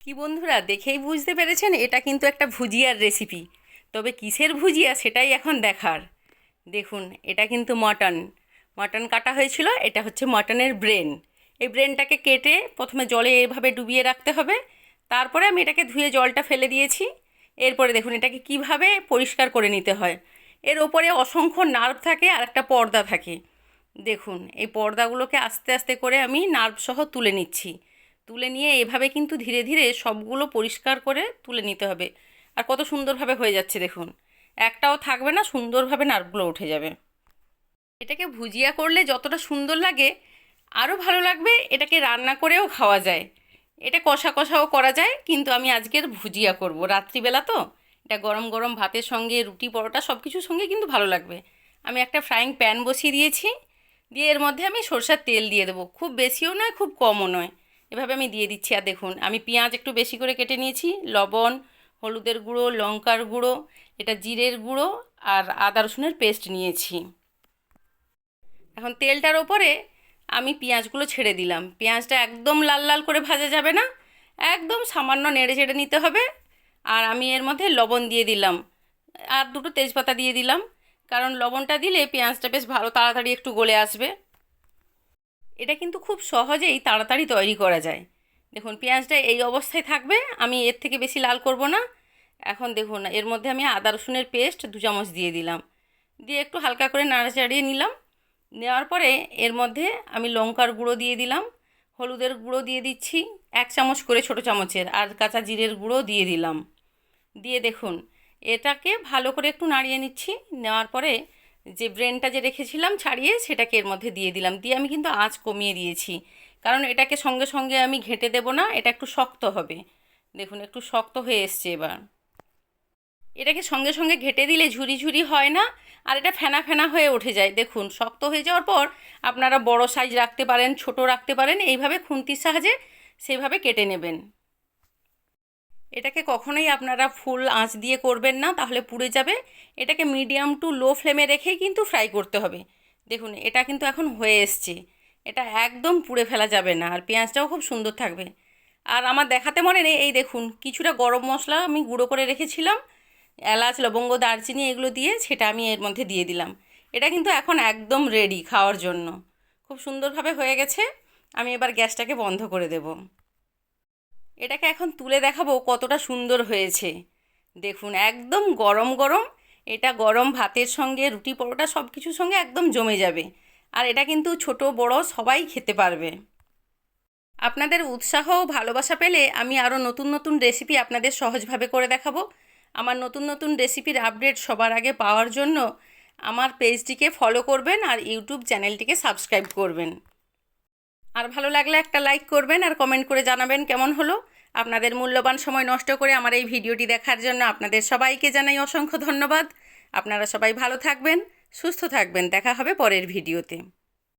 কি বন্ধুরা, দেখেই বুঝতে পেরেছেন এটা কিন্তু একটা ভুজিয়ার রেসিপি। তবে কিসের ভুজিয়া সেটাই এখন দেখার। দেখুন, এটা কিন্তু মটন কাটা হয়েছিল। এটা হচ্ছে মটনের ব্রেন। এই ব্রেনটাকে কেটে প্রথমে জলে এভাবে ডুবিয়ে রাখতে হবে। তারপরে আমি এটাকে ধুয়ে জলটা ফেলে দিয়েছি। এরপরে দেখুন এটাকে কিভাবে পরিষ্কার করে নিতে হয়। এর ওপরে অসংখ্য নার্ভ থাকে আর একটা পর্দা থাকে। দেখুন, এই পর্দাগুলোকে আস্তে আস্তে করে আমি নার্ভ সহ তুলে নিচ্ছি। তুলে নিয়ে এভাবে কিন্তু ধীরে ধীরে সবগুলো পরিষ্কার করে তুলে নিতে হবে। আর কত সুন্দরভাবে হয়ে যাচ্ছে দেখুন, একটাও থাকবে না, সুন্দরভাবে নার্ভগুলো উঠে যাবে। এটাকে ভুজিয়া করলে যতটা সুন্দর লাগে, আরও ভালো লাগবে এটাকে রান্না করেও খাওয়া যায়। এটা কষা কষাও করা যায়, কিন্তু আমি আজকের ভুজিয়া করব রাত্রিবেলা তো। এটা গরম গরম ভাতের সঙ্গে, রুটি পরোটা সব কিছুর সঙ্গে কিন্তু ভালো লাগবে। আমি একটা ফ্রাইং প্যান বসিয়ে দিয়েছি। দিয়ে এর মধ্যে আমি সরষের তেল দিয়ে দেবো। খুব বেশিও নয়, খুব কমও নয়, এভাবে আমি দিয়ে দিচ্ছি। আর দেখুন, আমি পেঁয়াজ একটু বেশি করে কেটে নিয়েছি, লবণ, হলুদের গুঁড়ো, লঙ্কার গুঁড়ো, এটা জিরের গুঁড়ো আর আদা রসুনের পেস্ট নিয়েছি। এখন তেলটার ওপরে আমি পেঁয়াজগুলো ছেড়ে দিলাম। পেঁয়াজটা একদম লাল লাল করে ভাজা যাবে না, একদম সামান্য নেড়ে চেড়ে নিতে হবে। আর আমি এর মধ্যে লবণ দিয়ে দিলাম, আর দুটো তেজপাতা দিয়ে দিলাম। কারণ লবণটা দিলে পেঁয়াজটা বেশ ভালো তাড়াতাড়ি একটু গলে আসবে। এটা কিন্তু খুব সহজেই তাড়াতাড়ি তৈরি করা যায়। দেখুন, পেঁয়াজটা এই অবস্থায় থাকবে, আমি এর থেকে বেশি লাল করব না। এখন দেখুন, এর মধ্যে আমি আদা রসুনের পেস্ট 2 চামচ দিয়ে দিলাম। দিয়ে একটু হালকা করে নাড়াচাড়িয়ে নিলাম। নেওয়ার পরে এর মধ্যে আমি লঙ্কার গুঁড়ো দিয়ে দিলাম, হলুদের গুঁড়ো দিয়ে দিচ্ছি 1 চামচ করে ছোটো চামচের, আর কাঁচা জিরের গুঁড়ো দিয়ে দিলাম। দিয়ে দেখুন, এটাকে ভালো করে একটু নাড়িয়ে নিচ্ছি। নেওয়ার পরে যে ব্রেনটা যে রেখেছিলাম ছাড়িয়ে, সেটাকে এর মধ্যে দিয়ে দিলাম। দিয়ে আমি কিন্তু আঁচ কমিয়ে দিয়েছি, কারণ এটাকে সঙ্গে সঙ্গে আমি ঘেঁটে দেবো না, এটা একটু শক্ত হবে। দেখুন, একটু শক্ত হয়ে এসছে এবার। এটাকে সঙ্গে সঙ্গে ঘেঁটে দিলে ঝুরি ঝুরি হয় না, আর এটা ফেনা ফেনা হয়ে উঠে যায়। দেখুন, শক্ত হয়ে যাওয়ার পর আপনারা বড় সাইজ রাখতে পারেন, ছোট রাখতে পারেন, এইভাবে খুন্তির সাহায্যে সেভাবে কেটে নেবেন। এটাকে কখনোই আপনারা ফুল আঁচ দিয়ে করবেন না, তাহলে পুড়ে যাবে। এটাকে মিডিয়াম টু লো ফ্লেমে রেখেই কিন্তু ফ্রাই করতে হবে। দেখুন, এটা কিন্তু এখন হয়ে এসছে। এটা একদম পুড়ে ফেলা যাবে না, আর পেঁয়াজটাও খুব সুন্দর থাকবে। আর আমার দেখাতে মনে নেই, এই দেখুন কিছুটা গরম মশলা আমি গুঁড়ো করে রেখেছিলাম, এলাচ, লবঙ্গ, দারচিনি এগুলো দিয়ে, সেটা আমি এর মধ্যে দিয়ে দিলাম। এটা কিন্তু এখন একদম রেডি খাওয়ার জন্য। খুব সুন্দরভাবে হয়ে গেছে। আমি এবার গ্যাসটাকে বন্ধ করে দেব। এটাকে এখন তুলে দেখাবো কতটা সুন্দর হয়েছে। দেখুন, একদম গরম গরম। এটা গরম ভাতের সঙ্গে, রুটি পরোটা সব কিছুর সঙ্গে একদম জমে যাবে। আর এটা কিন্তু ছোট বড় সবাই খেতে পারবে। আপনাদের উৎসাহ ও ভালোবাসা পেলে আমি আরও নতুন নতুন রেসিপি আপনাদের সহজভাবে করে দেখাবো। আমার নতুন নতুন রেসিপির আপডেট সবার আগে পাওয়ার জন্য আমার পেজটিকে ফলো করবেন আর ইউটিউব চ্যানেলটিকে সাবস্ক্রাইব করবেন। আর ভালো লাগলে একটা লাইক করবেন আর কমেন্ট করে জানাবেন কেমন হলো। আপনাদের মূল্যবান সময় নষ্ট করে আমার এই ভিডিওটি দেখার জন্য আপনাদের সবাইকে জানাই অসংখ্য ধন্যবাদ। আপনারা সবাই ভালো থাকবেন, সুস্থ থাকবেন। দেখা হবে পরের ভিডিওতে।